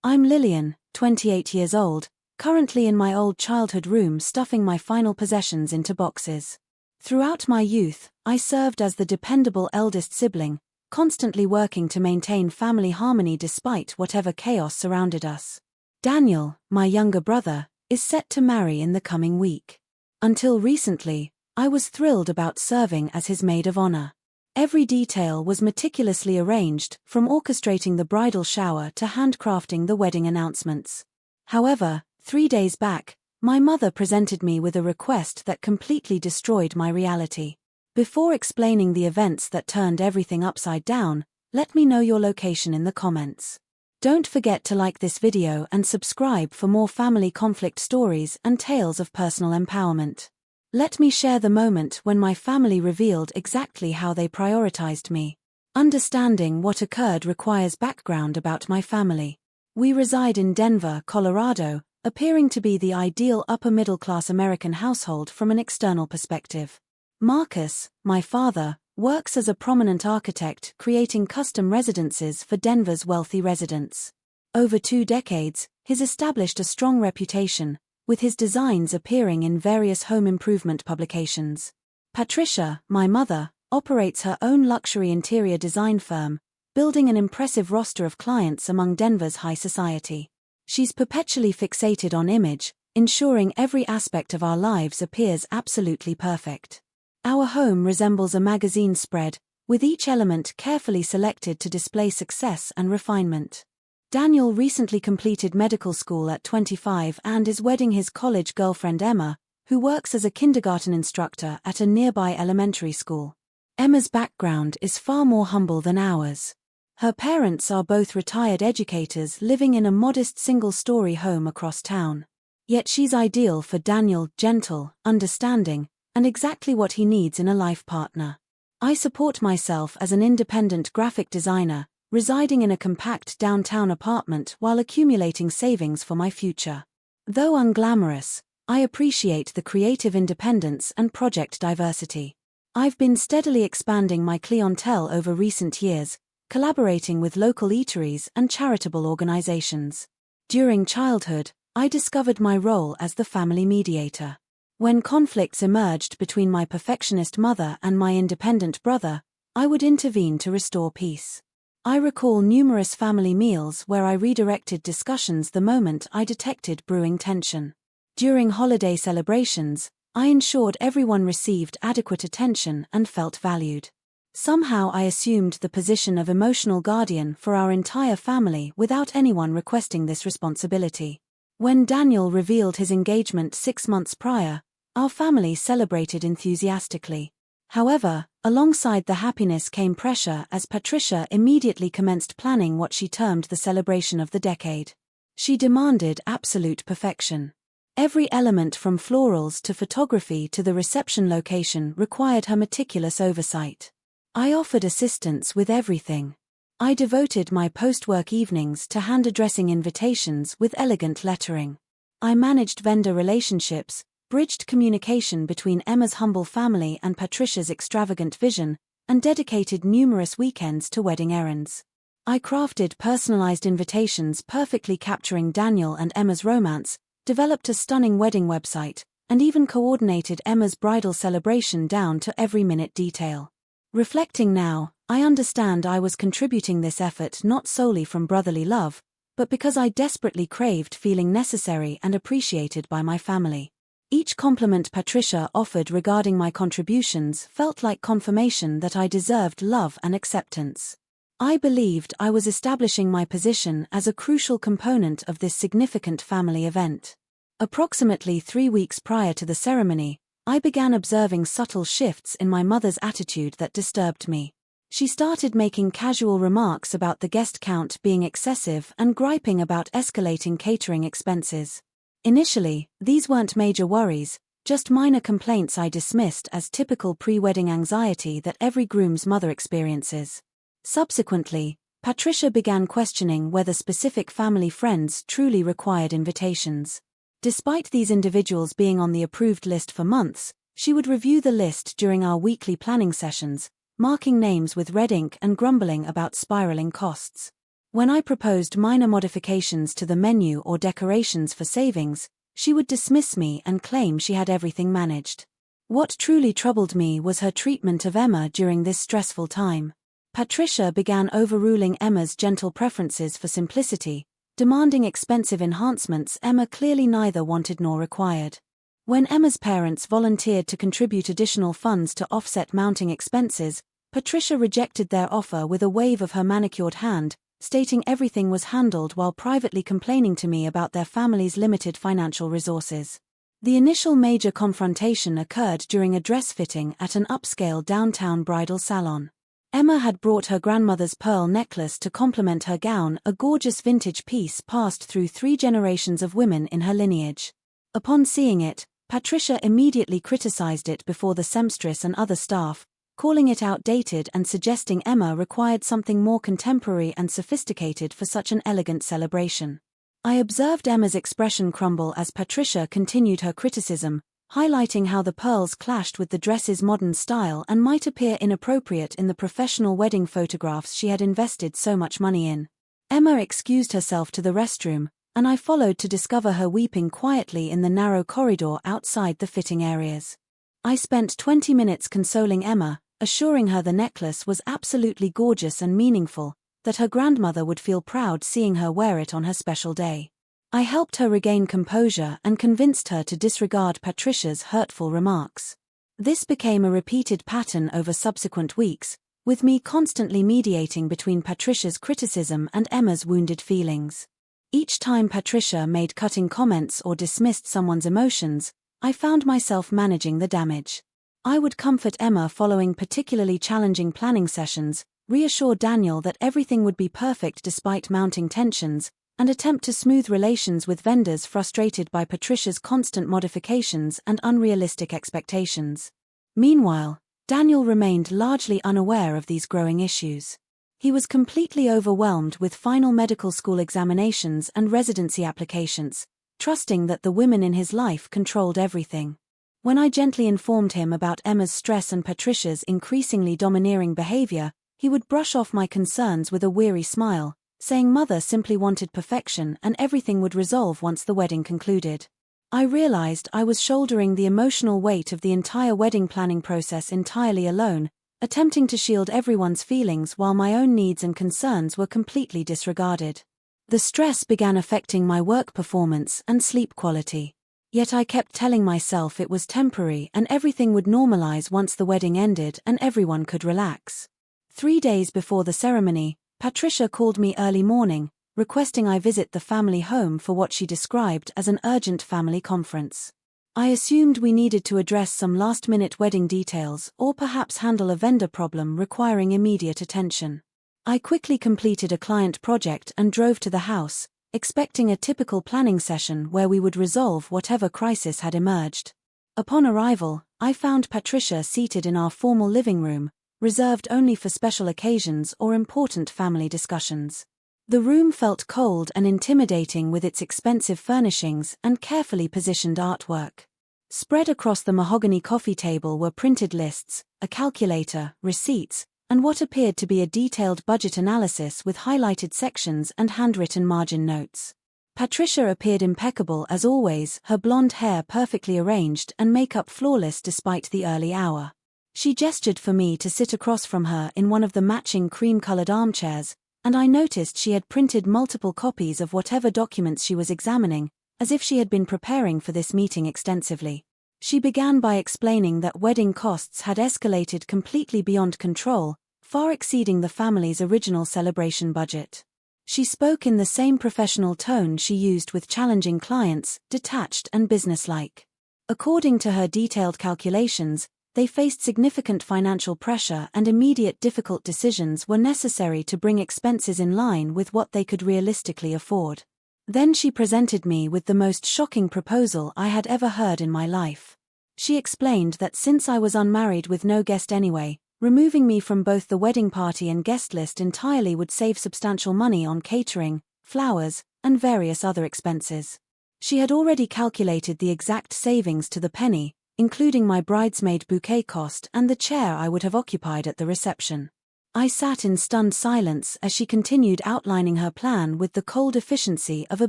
I'm Lillian, 28 years old, currently in my old childhood room stuffing my final possessions into boxes. Throughout my youth, I served as the dependable eldest sibling, constantly working to maintain family harmony despite whatever chaos surrounded us. Daniel, my younger brother, is set to marry in the coming week. Until recently, I was thrilled about serving as his maid of honor. Every detail was meticulously arranged, from orchestrating the bridal shower to handcrafting the wedding announcements. However, 3 days back, my mother presented me with a request that completely destroyed my reality. Before explaining the events that turned everything upside down, let me know your location in the comments. Don't forget to like this video and subscribe for more family conflict stories and tales of personal empowerment. Let me share the moment when my family revealed exactly how they prioritized me. Understanding what occurred requires background about my family. We reside in Denver, Colorado, appearing to be the ideal upper-middle-class American household from an external perspective. Marcus, my father, works as a prominent architect creating custom residences for Denver's wealthy residents. Over 2 decades, he's established a strong reputation, with his designs appearing in various home improvement publications. Patricia, my mother, operates her own luxury interior design firm, building an impressive roster of clients among Denver's high society. She's perpetually fixated on image, ensuring every aspect of our lives appears absolutely perfect. Our home resembles a magazine spread, with each element carefully selected to display success and refinement. Daniel recently completed medical school at 25 and is wedding his college girlfriend Emma, who works as a kindergarten instructor at a nearby elementary school. Emma's background is far more humble than ours. Her parents are both retired educators living in a modest single-story home across town. Yet she's ideal for Daniel, gentle, understanding, and exactly what he needs in a life partner. I support myself as an independent graphic designer, residing in a compact downtown apartment while accumulating savings for my future. Though unglamorous, I appreciate the creative independence and project diversity. I've been steadily expanding my clientele over recent years, collaborating with local eateries and charitable organizations. During childhood, I discovered my role as the family mediator. When conflicts emerged between my perfectionist mother and my independent brother, I would intervene to restore peace. I recall numerous family meals where I redirected discussions the moment I detected brewing tension. During holiday celebrations, I ensured everyone received adequate attention and felt valued. Somehow I assumed the position of emotional guardian for our entire family without anyone requesting this responsibility. When Daniel revealed his engagement 6 months prior, our family celebrated enthusiastically. However, alongside the happiness came pressure as Patricia immediately commenced planning what she termed the celebration of the decade. She demanded absolute perfection. Every element from florals to photography to the reception location required her meticulous oversight. I offered assistance with everything. I devoted my post-work evenings to hand-addressing invitations with elegant lettering. I managed vendor relationships, bridged communication between Emma's humble family and Patricia's extravagant vision, and dedicated numerous weekends to wedding errands. I crafted personalized invitations perfectly capturing Daniel and Emma's romance, developed a stunning wedding website, and even coordinated Emma's bridal celebration down to every minute detail. Reflecting now, I understand I was contributing this effort not solely from brotherly love, but because I desperately craved feeling necessary and appreciated by my family. Each compliment Patricia offered regarding my contributions felt like confirmation that I deserved love and acceptance. I believed I was establishing my position as a crucial component of this significant family event. Approximately 3 weeks prior to the ceremony, I began observing subtle shifts in my mother's attitude that disturbed me. She started making casual remarks about the guest count being excessive and griping about escalating catering expenses. Initially, these weren't major worries, just minor complaints I dismissed as typical pre-wedding anxiety that every groom's mother experiences. Subsequently, Patricia began questioning whether specific family friends truly required invitations. Despite these individuals being on the approved list for months, she would review the list during our weekly planning sessions, marking names with red ink and grumbling about spiraling costs. When I proposed minor modifications to the menu or decorations for savings, she would dismiss me and claim she had everything managed. What truly troubled me was her treatment of Emma during this stressful time. Patricia began overruling Emma's gentle preferences for simplicity, demanding expensive enhancements Emma clearly neither wanted nor required. When Emma's parents volunteered to contribute additional funds to offset mounting expenses, Patricia rejected their offer with a wave of her manicured hand, stating everything was handled while privately complaining to me about their family's limited financial resources. The initial major confrontation occurred during a dress fitting at an upscale downtown bridal salon. Emma had brought her grandmother's pearl necklace to complement her gown, a gorgeous vintage piece passed through 3 generations of women in her lineage. Upon seeing it, Patricia immediately criticized it before the seamstress and other staff, calling it outdated and suggesting Emma required something more contemporary and sophisticated for such an elegant celebration. I observed Emma's expression crumble as Patricia continued her criticism, highlighting how the pearls clashed with the dress's modern style and might appear inappropriate in the professional wedding photographs she had invested so much money in. Emma excused herself to the restroom, and I followed to discover her weeping quietly in the narrow corridor outside the fitting areas. I spent 20 minutes consoling Emma, assuring her the necklace was absolutely gorgeous and meaningful, that her grandmother would feel proud seeing her wear it on her special day. I helped her regain composure and convinced her to disregard Patricia's hurtful remarks. This became a repeated pattern over subsequent weeks, with me constantly mediating between Patricia's criticism and Emma's wounded feelings. Each time Patricia made cutting comments or dismissed someone's emotions, I found myself managing the damage. I would comfort Emma following particularly challenging planning sessions, reassure Daniel that everything would be perfect despite mounting tensions, and attempt to smooth relations with vendors frustrated by Patricia's constant modifications and unrealistic expectations. Meanwhile, Daniel remained largely unaware of these growing issues. He was completely overwhelmed with final medical school examinations and residency applications, trusting that the women in his life controlled everything. When I gently informed him about Emma's stress and Patricia's increasingly domineering behavior, he would brush off my concerns with a weary smile, saying Mother simply wanted perfection and everything would resolve once the wedding concluded. I realized I was shouldering the emotional weight of the entire wedding planning process entirely alone, attempting to shield everyone's feelings while my own needs and concerns were completely disregarded. The stress began affecting my work performance and sleep quality. Yet I kept telling myself it was temporary and everything would normalize once the wedding ended and everyone could relax. 3 days before the ceremony, Patricia called me early morning, requesting I visit the family home for what she described as an urgent family conference. I assumed we needed to address some last-minute wedding details or perhaps handle a vendor problem requiring immediate attention. I quickly completed a client project and drove to the house, expecting a typical planning session where we would resolve whatever crisis had emerged. Upon arrival, I found Patricia seated in our formal living room, reserved only for special occasions or important family discussions. The room felt cold and intimidating with its expensive furnishings and carefully positioned artwork. Spread across the mahogany coffee table were printed lists, a calculator, receipts, and what appeared to be a detailed budget analysis with highlighted sections and handwritten margin notes. Patricia appeared impeccable as always, her blonde hair perfectly arranged and makeup flawless despite the early hour. She gestured for me to sit across from her in one of the matching cream-colored armchairs, and I noticed she had printed multiple copies of whatever documents she was examining, as if she had been preparing for this meeting extensively. She began by explaining that wedding costs had escalated completely beyond control, far exceeding the family's original celebration budget. She spoke in the same professional tone she used with challenging clients, detached and businesslike. According to her detailed calculations, they faced significant financial pressure and immediate difficult decisions were necessary to bring expenses in line with what they could realistically afford. Then she presented me with the most shocking proposal I had ever heard in my life. She explained that since I was unmarried with no guest anyway, removing me from both the wedding party and guest list entirely would save substantial money on catering, flowers, and various other expenses. She had already calculated the exact savings to the penny, including my bridesmaid bouquet cost and the chair I would have occupied at the reception. I sat in stunned silence as she continued outlining her plan with the cold efficiency of a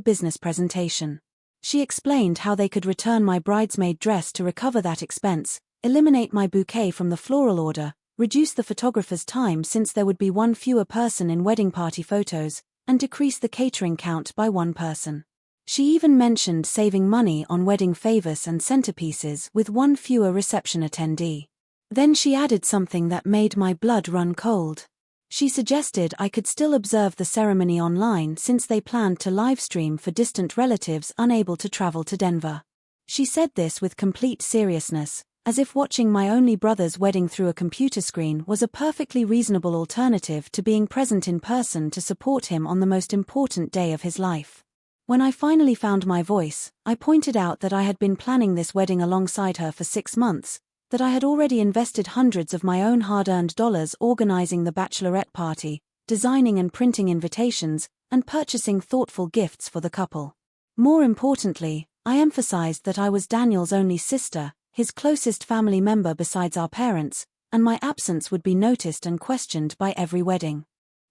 business presentation. She explained how they could return my bridesmaid dress to recover that expense, eliminate my bouquet from the floral order, reduce the photographer's time since there would be one fewer person in wedding party photos, and decrease the catering count by one person. She even mentioned saving money on wedding favors and centerpieces with one fewer reception attendee. Then she added something that made my blood run cold. She suggested I could still observe the ceremony online since they planned to livestream for distant relatives unable to travel to Denver. She said this with complete seriousness, as if watching my only brother's wedding through a computer screen was a perfectly reasonable alternative to being present in person to support him on the most important day of his life. When I finally found my voice, I pointed out that I had been planning this wedding alongside her for 6 months, that I had already invested hundreds of my own hard-earned dollars organizing the bachelorette party, designing and printing invitations, and purchasing thoughtful gifts for the couple. More importantly, I emphasized that I was Daniel's only sister, his closest family member besides our parents, and my absence would be noticed and questioned by every wedding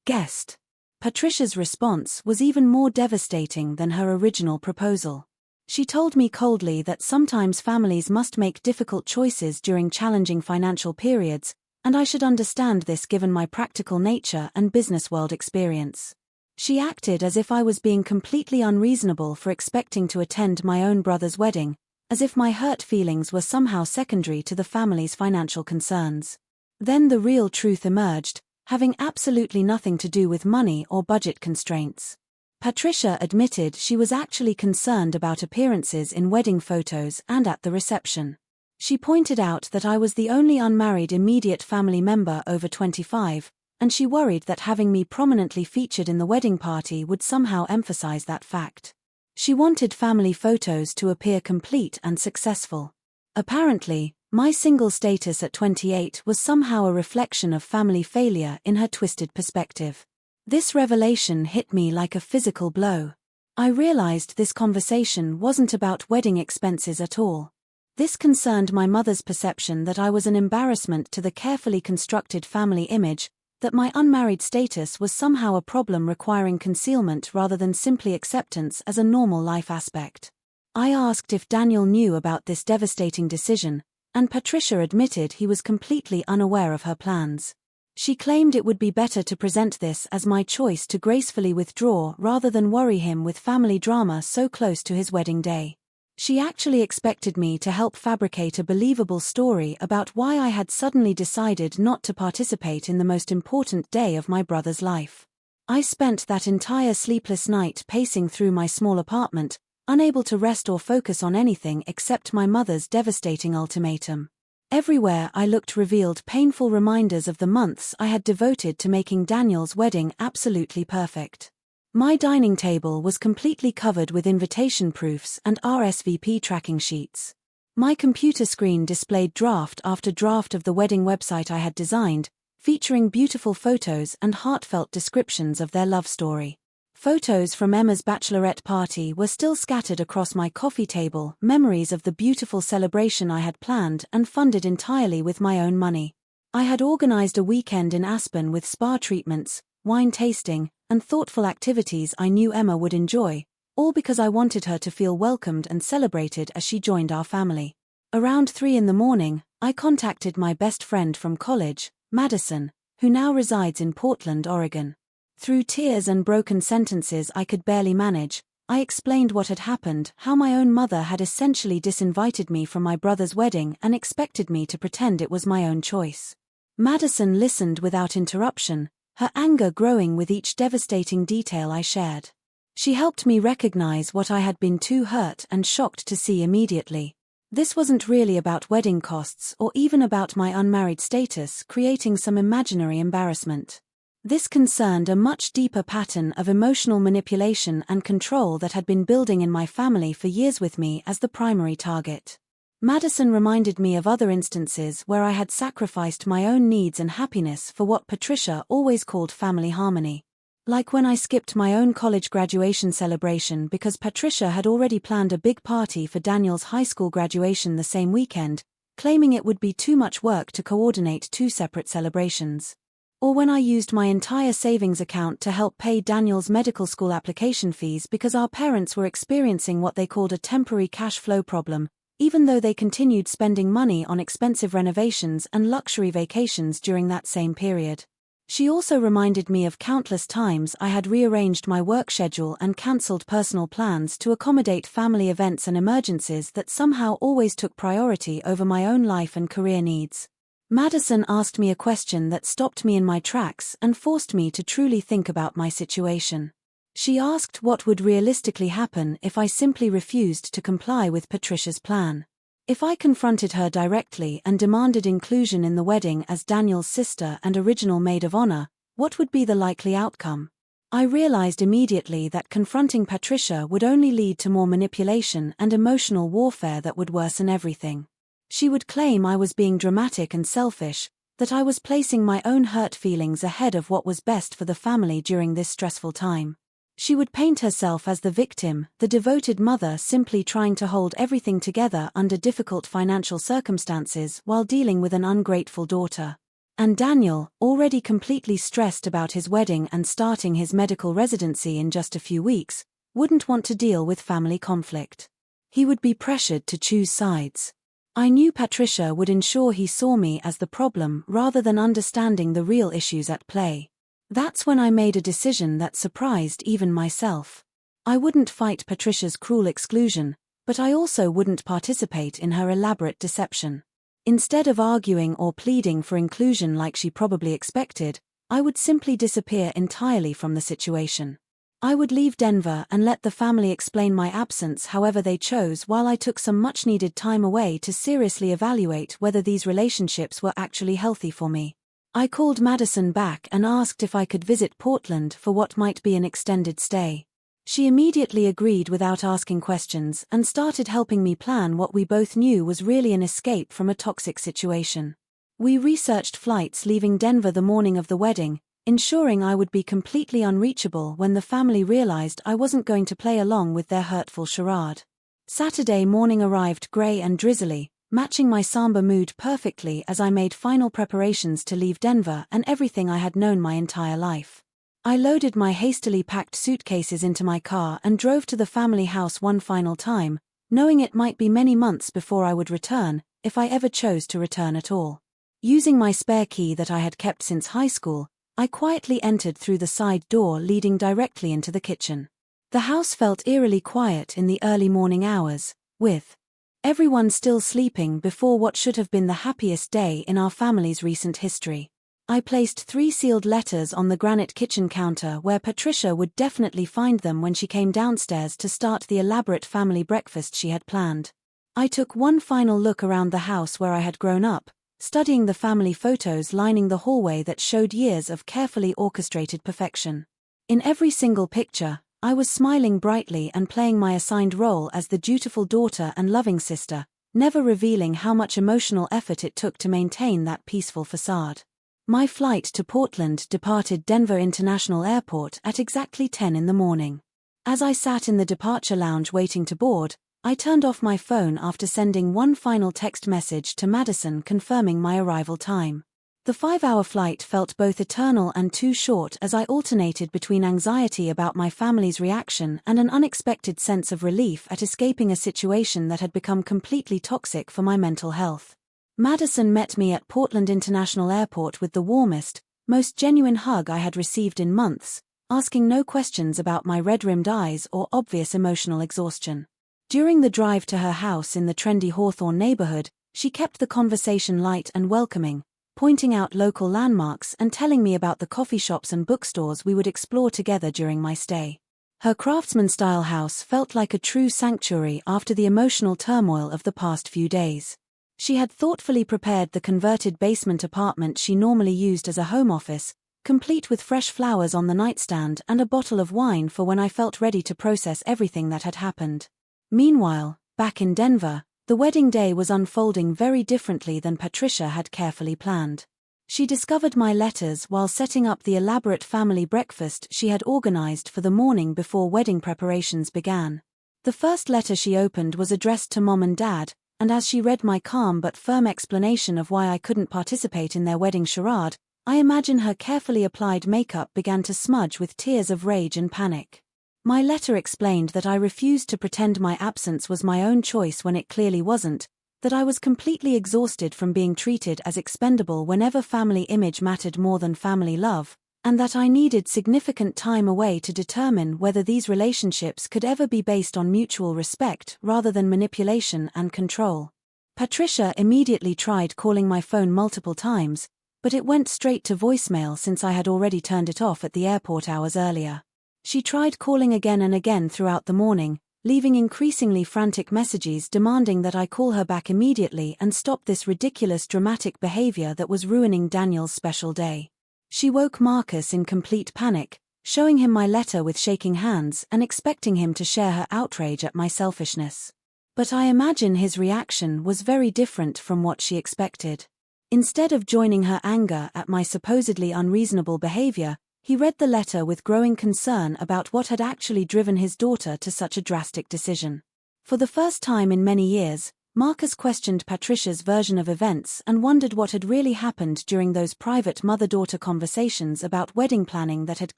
guest. Patricia's response was even more devastating than her original proposal. She told me coldly that sometimes families must make difficult choices during challenging financial periods, and I should understand this given my practical nature and business world experience. She acted as if I was being completely unreasonable for expecting to attend my own brother's wedding, as if my hurt feelings were somehow secondary to the family's financial concerns. Then the real truth emerged, having absolutely nothing to do with money or budget constraints. Patricia admitted she was actually concerned about appearances in wedding photos and at the reception. She pointed out that I was the only unmarried immediate family member over 25, and she worried that having me prominently featured in the wedding party would somehow emphasize that fact. She wanted family photos to appear complete and successful. Apparently, my single status at 28 was somehow a reflection of family failure in her twisted perspective. This revelation hit me like a physical blow. I realized this conversation wasn't about wedding expenses at all. This concerned my mother's perception that I was an embarrassment to the carefully constructed family image, that my unmarried status was somehow a problem requiring concealment rather than simply acceptance as a normal life aspect. I asked if Daniel knew about this devastating decision, and Patricia admitted he was completely unaware of her plans. She claimed it would be better to present this as my choice to gracefully withdraw rather than worry him with family drama so close to his wedding day. She actually expected me to help fabricate a believable story about why I had suddenly decided not to participate in the most important day of my brother's life. I spent that entire sleepless night pacing through my small apartment, unable to rest or focus on anything except my mother's devastating ultimatum. Everywhere I looked revealed painful reminders of the months I had devoted to making Daniel's wedding absolutely perfect. My dining table was completely covered with invitation proofs and RSVP tracking sheets. My computer screen displayed draft after draft of the wedding website I had designed, featuring beautiful photos and heartfelt descriptions of their love story. Photos from Emma's bachelorette party were still scattered across my coffee table, memories of the beautiful celebration I had planned and funded entirely with my own money. I had organized a weekend in Aspen with spa treatments, wine tasting, and thoughtful activities I knew Emma would enjoy, all because I wanted her to feel welcomed and celebrated as she joined our family. Around 3 a.m, I contacted my best friend from college, Madison, who now resides in Portland, Oregon. Through tears and broken sentences I could barely manage, I explained what had happened, how my own mother had essentially disinvited me from my brother's wedding and expected me to pretend it was my own choice. Madison listened without interruption, her anger growing with each devastating detail I shared. She helped me recognize what I had been too hurt and shocked to see immediately. This wasn't really about wedding costs or even about my unmarried status creating some imaginary embarrassment. This concerned a much deeper pattern of emotional manipulation and control that had been building in my family for years with me as the primary target. Madison reminded me of other instances where I had sacrificed my own needs and happiness for what Patricia always called family harmony. Like when I skipped my own college graduation celebration because Patricia had already planned a big party for Daniel's high school graduation the same weekend, claiming it would be too much work to coordinate 2 separate celebrations. Or when I used my entire savings account to help pay Daniel's medical school application fees because our parents were experiencing what they called a temporary cash flow problem, even though they continued spending money on expensive renovations and luxury vacations during that same period. She also reminded me of countless times I had rearranged my work schedule and cancelled personal plans to accommodate family events and emergencies that somehow always took priority over my own life and career needs. Madison asked me a question that stopped me in my tracks and forced me to truly think about my situation. She asked what would realistically happen if I simply refused to comply with Patricia's plan. If I confronted her directly and demanded inclusion in the wedding as Daniel's sister and original maid of honor, what would be the likely outcome? I realized immediately that confronting Patricia would only lead to more manipulation and emotional warfare that would worsen everything. She would claim I was being dramatic and selfish, that I was placing my own hurt feelings ahead of what was best for the family during this stressful time. She would paint herself as the victim, the devoted mother simply trying to hold everything together under difficult financial circumstances while dealing with an ungrateful daughter. And Daniel, already completely stressed about his wedding and starting his medical residency in just a few weeks, wouldn't want to deal with family conflict. He would be pressured to choose sides. I knew Patricia would ensure he saw me as the problem rather than understanding the real issues at play. That's when I made a decision that surprised even myself. I wouldn't fight Patricia's cruel exclusion, but I also wouldn't participate in her elaborate deception. Instead of arguing or pleading for inclusion like she probably expected, I would simply disappear entirely from the situation. I would leave Denver and let the family explain my absence however they chose while I took some much-needed time away to seriously evaluate whether these relationships were actually healthy for me. I called Madison back and asked if I could visit Portland for what might be an extended stay. She immediately agreed without asking questions and started helping me plan what we both knew was really an escape from a toxic situation. We researched flights leaving Denver the morning of the wedding, ensuring I would be completely unreachable when the family realized I wasn't going to play along with their hurtful charade. Saturday morning arrived grey and drizzly, matching my somber mood perfectly as I made final preparations to leave Denver and everything I had known my entire life. I loaded my hastily packed suitcases into my car and drove to the family house one final time, knowing it might be many months before I would return, if I ever chose to return at all. Using my spare key that I had kept since high school, I quietly entered through the side door leading directly into the kitchen. The house felt eerily quiet in the early morning hours, with everyone still sleeping before what should have been the happiest day in our family's recent history. I placed 3 sealed letters on the granite kitchen counter where Patricia would definitely find them when she came downstairs to start the elaborate family breakfast she had planned. I took one final look around the house where I had grown up, studying the family photos lining the hallway that showed years of carefully orchestrated perfection. In every single picture, I was smiling brightly and playing my assigned role as the dutiful daughter and loving sister, never revealing how much emotional effort it took to maintain that peaceful facade. My flight to Portland departed Denver International Airport at exactly 10 in the morning. As I sat in the departure lounge waiting to board, I turned off my phone after sending one final text message to Madison confirming my arrival time. The 5-hour flight felt both eternal and too short as I alternated between anxiety about my family's reaction and an unexpected sense of relief at escaping a situation that had become completely toxic for my mental health. Madison met me at Portland International Airport with the warmest, most genuine hug I had received in months, asking no questions about my red-rimmed eyes or obvious emotional exhaustion. During the drive to her house in the trendy Hawthorne neighborhood, she kept the conversation light and welcoming, pointing out local landmarks and telling me about the coffee shops and bookstores we would explore together during my stay. Her craftsman-style house felt like a true sanctuary after the emotional turmoil of the past few days. She had thoughtfully prepared the converted basement apartment she normally used as a home office, complete with fresh flowers on the nightstand and a bottle of wine for when I felt ready to process everything that had happened. Meanwhile, back in Denver, the wedding day was unfolding very differently than Patricia had carefully planned. She discovered my letters while setting up the elaborate family breakfast she had organized for the morning before wedding preparations began. The first letter she opened was addressed to Mom and Dad, and as she read my calm but firm explanation of why I couldn't participate in their wedding charade, I imagine her carefully applied makeup began to smudge with tears of rage and panic. My letter explained that I refused to pretend my absence was my own choice when it clearly wasn't, that I was completely exhausted from being treated as expendable whenever family image mattered more than family love, and that I needed significant time away to determine whether these relationships could ever be based on mutual respect rather than manipulation and control. Patricia immediately tried calling my phone multiple times, but it went straight to voicemail since I had already turned it off at the airport hours earlier. She tried calling again and again throughout the morning, leaving increasingly frantic messages demanding that I call her back immediately and stop this ridiculous dramatic behavior that was ruining Daniel's special day. She woke Marcus in complete panic, showing him my letter with shaking hands and expecting him to share her outrage at my selfishness. But I imagine his reaction was very different from what she expected. Instead of joining her anger at my supposedly unreasonable behavior, he read the letter with growing concern about what had actually driven his daughter to such a drastic decision. For the first time in many years, Marcus questioned Patricia's version of events and wondered what had really happened during those private mother-daughter conversations about wedding planning that had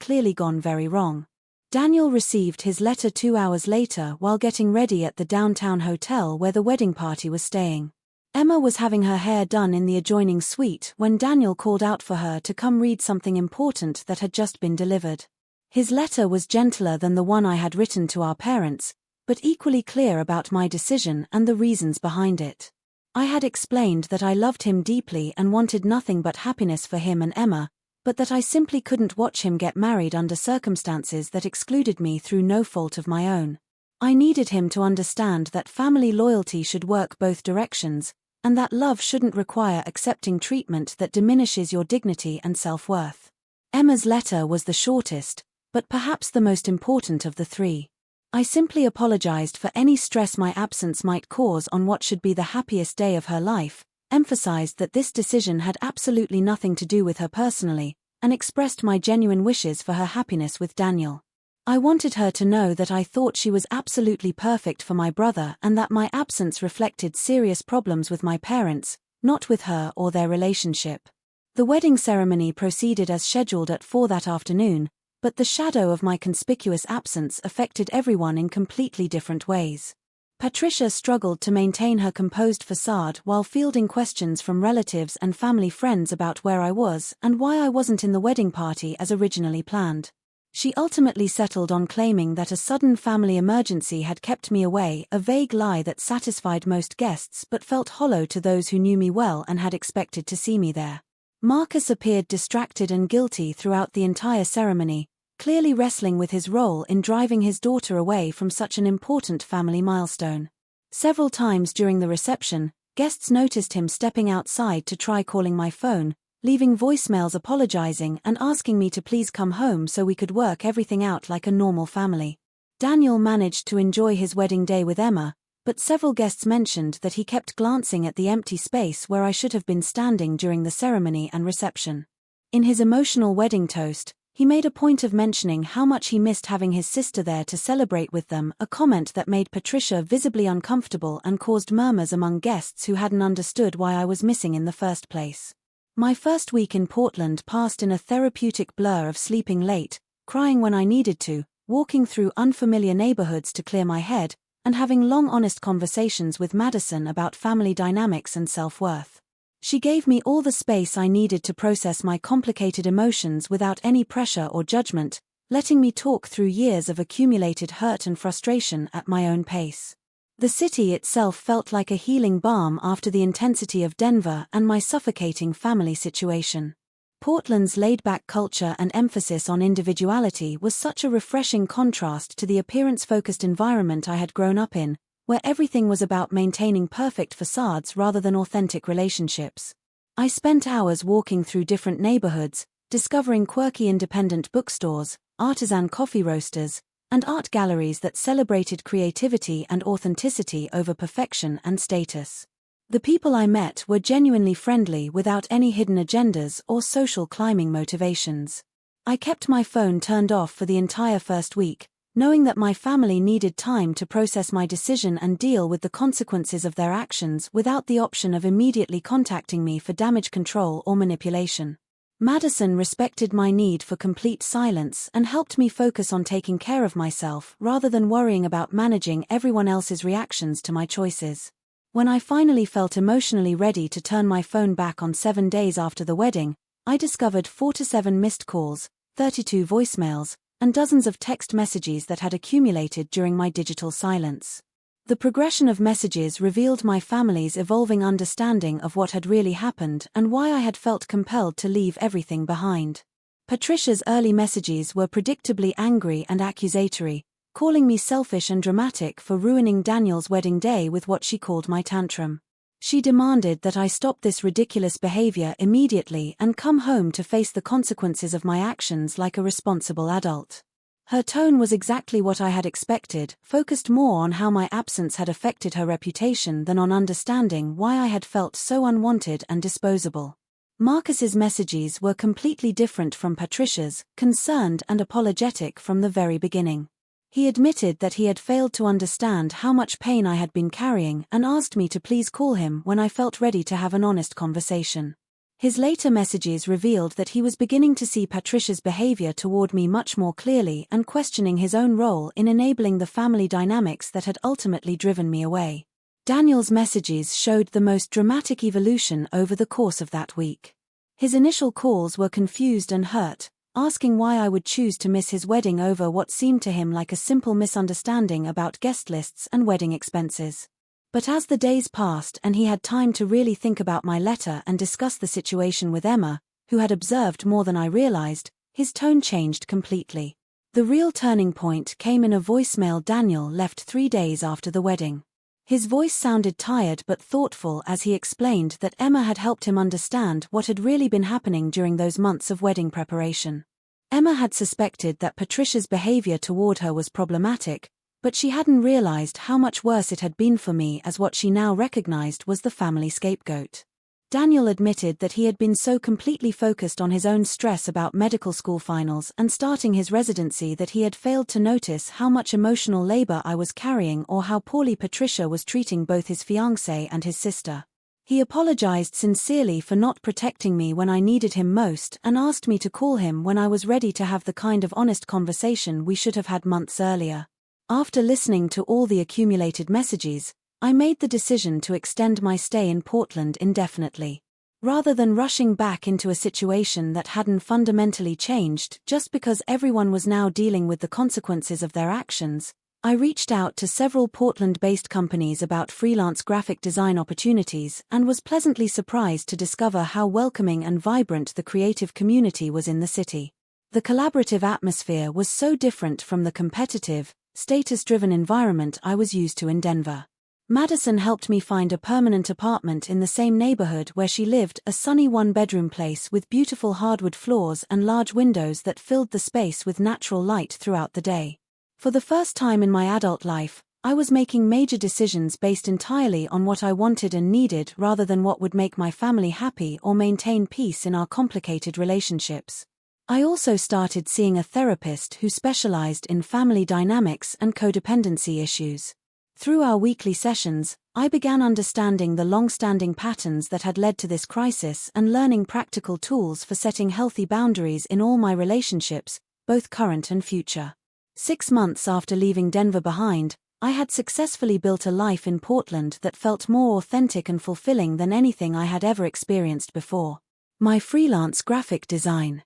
clearly gone very wrong. Daniel received his letter 2 hours later while getting ready at the downtown hotel where the wedding party was staying. Emma was having her hair done in the adjoining suite when Daniel called out for her to come read something important that had just been delivered. His letter was gentler than the one I had written to our parents, but equally clear about my decision and the reasons behind it. I had explained that I loved him deeply and wanted nothing but happiness for him and Emma, but that I simply couldn't watch him get married under circumstances that excluded me through no fault of my own. I needed him to understand that family loyalty should work both directions, and that love shouldn't require accepting treatment that diminishes your dignity and self-worth. Emma's letter was the shortest, but perhaps the most important of the three. I simply apologized for any stress my absence might cause on what should be the happiest day of her life, emphasized that this decision had absolutely nothing to do with her personally, and expressed my genuine wishes for her happiness with Daniel. I wanted her to know that I thought she was absolutely perfect for my brother and that my absence reflected serious problems with my parents, not with her or their relationship. The wedding ceremony proceeded as scheduled at 4 that afternoon, but the shadow of my conspicuous absence affected everyone in completely different ways. Patricia struggled to maintain her composed facade while fielding questions from relatives and family friends about where I was and why I wasn't in the wedding party as originally planned. She ultimately settled on claiming that a sudden family emergency had kept me away, a vague lie that satisfied most guests but felt hollow to those who knew me well and had expected to see me there. Marcus appeared distracted and guilty throughout the entire ceremony, clearly wrestling with his role in driving his daughter away from such an important family milestone. Several times during the reception, guests noticed him stepping outside to try calling my phone, leaving voicemails apologizing and asking me to please come home so we could work everything out like a normal family. Daniel managed to enjoy his wedding day with Emma, but several guests mentioned that he kept glancing at the empty space where I should have been standing during the ceremony and reception. In his emotional wedding toast, he made a point of mentioning how much he missed having his sister there to celebrate with them, a comment that made Patricia visibly uncomfortable and caused murmurs among guests who hadn't understood why I was missing in the first place. My first week in Portland passed in a therapeutic blur of sleeping late, crying when I needed to, walking through unfamiliar neighborhoods to clear my head, and having long honest conversations with Madison about family dynamics and self-worth. She gave me all the space I needed to process my complicated emotions without any pressure or judgment, letting me talk through years of accumulated hurt and frustration at my own pace. The city itself felt like a healing balm after the intensity of Denver and my suffocating family situation. Portland's laid-back culture and emphasis on individuality was such a refreshing contrast to the appearance-focused environment I had grown up in, where everything was about maintaining perfect facades rather than authentic relationships. I spent hours walking through different neighborhoods, discovering quirky independent bookstores, artisan coffee roasters, and art galleries that celebrated creativity and authenticity over perfection and status. The people I met were genuinely friendly without any hidden agendas or social climbing motivations. I kept my phone turned off for the entire first week, knowing that my family needed time to process my decision and deal with the consequences of their actions without the option of immediately contacting me for damage control or manipulation. Madison respected my need for complete silence and helped me focus on taking care of myself rather than worrying about managing everyone else's reactions to my choices. When I finally felt emotionally ready to turn my phone back on 7 days after the wedding, I discovered 47 missed calls, 32 voicemails, and dozens of text messages that had accumulated during my digital silence. The progression of messages revealed my family's evolving understanding of what had really happened and why I had felt compelled to leave everything behind. Patricia's early messages were predictably angry and accusatory, calling me selfish and dramatic for ruining Daniel's wedding day with what she called my tantrum. She demanded that I stop this ridiculous behavior immediately and come home to face the consequences of my actions like a responsible adult. Her tone was exactly what I had expected, focused more on how my absence had affected her reputation than on understanding why I had felt so unwanted and disposable. Marcus's messages were completely different from Patricia's, concerned and apologetic from the very beginning. He admitted that he had failed to understand how much pain I had been carrying and asked me to please call him when I felt ready to have an honest conversation. His later messages revealed that he was beginning to see Patricia's behavior toward me much more clearly and questioning his own role in enabling the family dynamics that had ultimately driven me away. Daniel's messages showed the most dramatic evolution over the course of that week. His initial calls were confused and hurt, asking why I would choose to miss his wedding over what seemed to him like a simple misunderstanding about guest lists and wedding expenses. But as the days passed and he had time to really think about my letter and discuss the situation with Emma, who had observed more than I realized, his tone changed completely. The real turning point came in a voicemail Daniel left 3 days after the wedding. His voice sounded tired but thoughtful as he explained that Emma had helped him understand what had really been happening during those months of wedding preparation. Emma had suspected that Patricia's behavior toward her was problematic, but she hadn't realized how much worse it had been for me, as what she now recognized was the family scapegoat. Daniel admitted that he had been so completely focused on his own stress about medical school finals and starting his residency that he had failed to notice how much emotional labor I was carrying or how poorly Patricia was treating both his fiancée and his sister. He apologized sincerely for not protecting me when I needed him most and asked me to call him when I was ready to have the kind of honest conversation we should have had months earlier. After listening to all the accumulated messages, I made the decision to extend my stay in Portland indefinitely. Rather than rushing back into a situation that hadn't fundamentally changed just because everyone was now dealing with the consequences of their actions, I reached out to several Portland-based companies about freelance graphic design opportunities and was pleasantly surprised to discover how welcoming and vibrant the creative community was in the city. The collaborative atmosphere was so different from the competitive, status-driven environment I was used to in Denver. Madison helped me find a permanent apartment in the same neighborhood where she lived, a sunny one-bedroom place with beautiful hardwood floors and large windows that filled the space with natural light throughout the day. For the first time in my adult life, I was making major decisions based entirely on what I wanted and needed rather than what would make my family happy or maintain peace in our complicated relationships. I also started seeing a therapist who specialized in family dynamics and codependency issues. Through our weekly sessions, I began understanding the long-standing patterns that had led to this crisis and learning practical tools for setting healthy boundaries in all my relationships, both current and future. 6 months after leaving Denver behind, I had successfully built a life in Portland that felt more authentic and fulfilling than anything I had ever experienced before. My freelance graphic design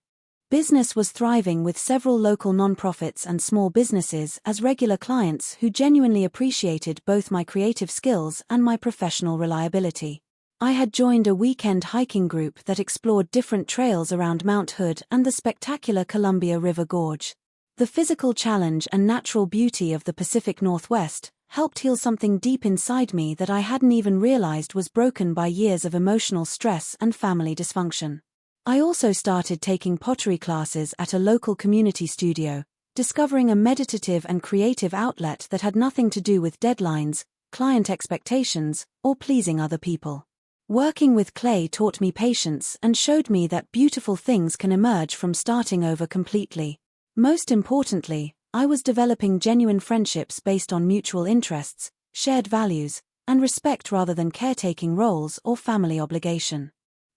business was thriving with several local nonprofits and small businesses as regular clients who genuinely appreciated both my creative skills and my professional reliability. I had joined a weekend hiking group that explored different trails around Mount Hood and the spectacular Columbia River Gorge. The physical challenge and natural beauty of the Pacific Northwest helped heal something deep inside me that I hadn't even realized was broken by years of emotional stress and family dysfunction. I also started taking pottery classes at a local community studio, discovering a meditative and creative outlet that had nothing to do with deadlines, client expectations, or pleasing other people. Working with clay taught me patience and showed me that beautiful things can emerge from starting over completely. Most importantly, I was developing genuine friendships based on mutual interests, shared values, and respect rather than caretaking roles or family obligation.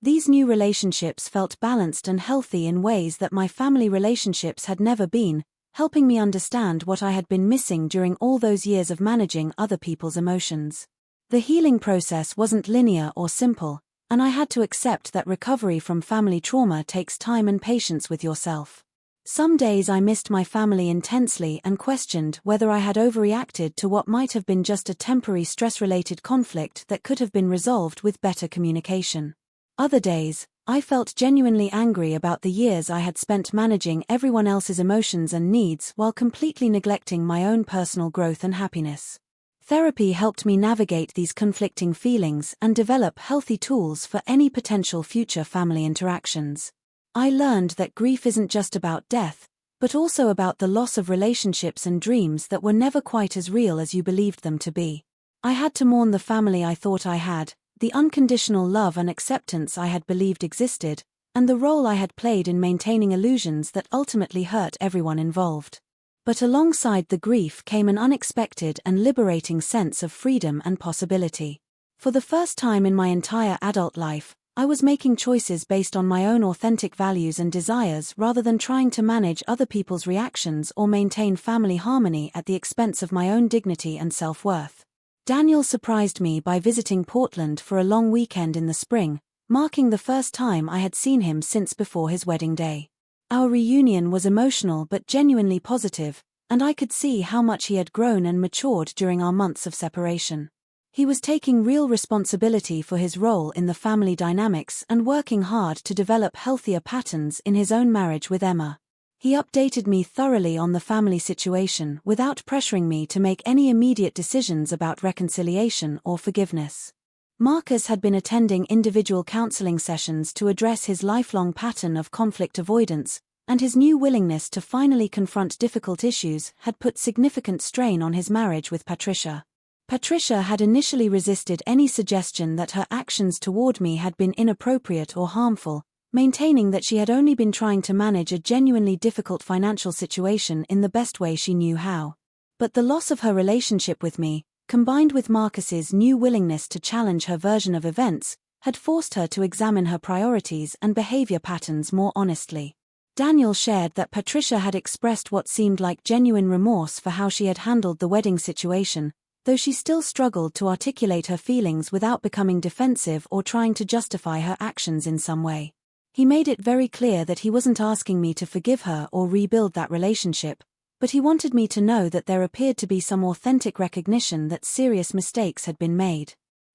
These new relationships felt balanced and healthy in ways that my family relationships had never been, helping me understand what I had been missing during all those years of managing other people's emotions. The healing process wasn't linear or simple, and I had to accept that recovery from family trauma takes time and patience with yourself. Some days I missed my family intensely and questioned whether I had overreacted to what might have been just a temporary stress-related conflict that could have been resolved with better communication. Other days, I felt genuinely angry about the years I had spent managing everyone else's emotions and needs while completely neglecting my own personal growth and happiness. Therapy helped me navigate these conflicting feelings and develop healthy tools for any potential future family interactions. I learned that grief isn't just about death, but also about the loss of relationships and dreams that were never quite as real as you believed them to be. I had to mourn the family I thought I had, the unconditional love and acceptance I had believed existed, and the role I had played in maintaining illusions that ultimately hurt everyone involved. But alongside the grief came an unexpected and liberating sense of freedom and possibility. For the first time in my entire adult life, I was making choices based on my own authentic values and desires rather than trying to manage other people's reactions or maintain family harmony at the expense of my own dignity and self-worth. Daniel surprised me by visiting Portland for a long weekend in the spring, marking the first time I had seen him since before his wedding day. Our reunion was emotional but genuinely positive, and I could see how much he had grown and matured during our months of separation. He was taking real responsibility for his role in the family dynamics and working hard to develop healthier patterns in his own marriage with Emma. He updated me thoroughly on the family situation without pressuring me to make any immediate decisions about reconciliation or forgiveness. Marcus had been attending individual counseling sessions to address his lifelong pattern of conflict avoidance, and his new willingness to finally confront difficult issues had put significant strain on his marriage with Patricia. Patricia had initially resisted any suggestion that her actions toward me had been inappropriate or harmful, maintaining that she had only been trying to manage a genuinely difficult financial situation in the best way she knew how. But the loss of her relationship with me, combined with Marcus's new willingness to challenge her version of events, had forced her to examine her priorities and behavior patterns more honestly. Daniel shared that Patricia had expressed what seemed like genuine remorse for how she had handled the wedding situation, though she still struggled to articulate her feelings without becoming defensive or trying to justify her actions in some way. He made it very clear that he wasn't asking me to forgive her or rebuild that relationship, but he wanted me to know that there appeared to be some authentic recognition that serious mistakes had been made.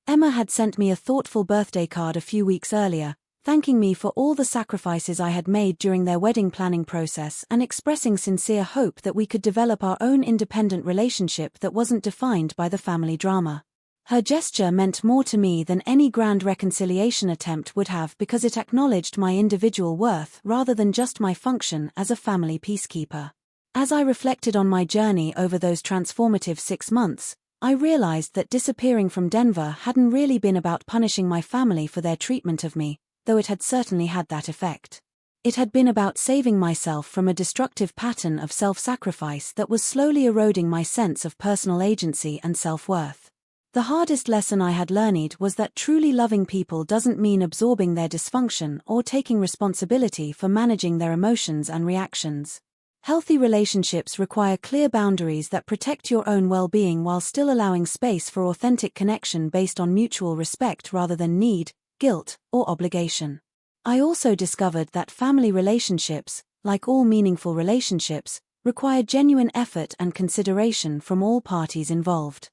Emma had sent me a thoughtful birthday card a few weeks earlier, thanking me for all the sacrifices I had made during their wedding planning process and expressing sincere hope that we could develop our own independent relationship that wasn't defined by the family drama. Her gesture meant more to me than any grand reconciliation attempt would have because it acknowledged my individual worth rather than just my function as a family peacekeeper. As I reflected on my journey over those transformative 6 months, I realized that disappearing from Denver hadn't really been about punishing my family for their treatment of me, though it had certainly had that effect. It had been about saving myself from a destructive pattern of self-sacrifice that was slowly eroding my sense of personal agency and self-worth. The hardest lesson I had learned was that truly loving people doesn't mean absorbing their dysfunction or taking responsibility for managing their emotions and reactions. Healthy relationships require clear boundaries that protect your own well-being while still allowing space for authentic connection based on mutual respect rather than need, guilt, or obligation. I also discovered that family relationships, like all meaningful relationships, require genuine effort and consideration from all parties involved.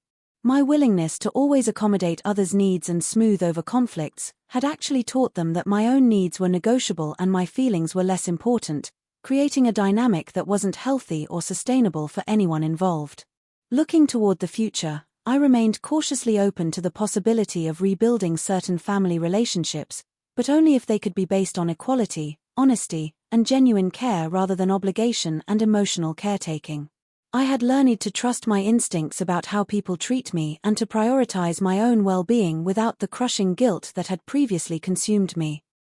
My willingness to always accommodate others' needs and smooth over conflicts had actually taught them that my own needs were negotiable and my feelings were less important, creating a dynamic that wasn't healthy or sustainable for anyone involved. Looking toward the future, I remained cautiously open to the possibility of rebuilding certain family relationships, but only if they could be based on equality, honesty, and genuine care rather than obligation and emotional caretaking. I had learned to trust my instincts about how people treat me and to prioritize my own well-being without the crushing guilt that had previously consumed me.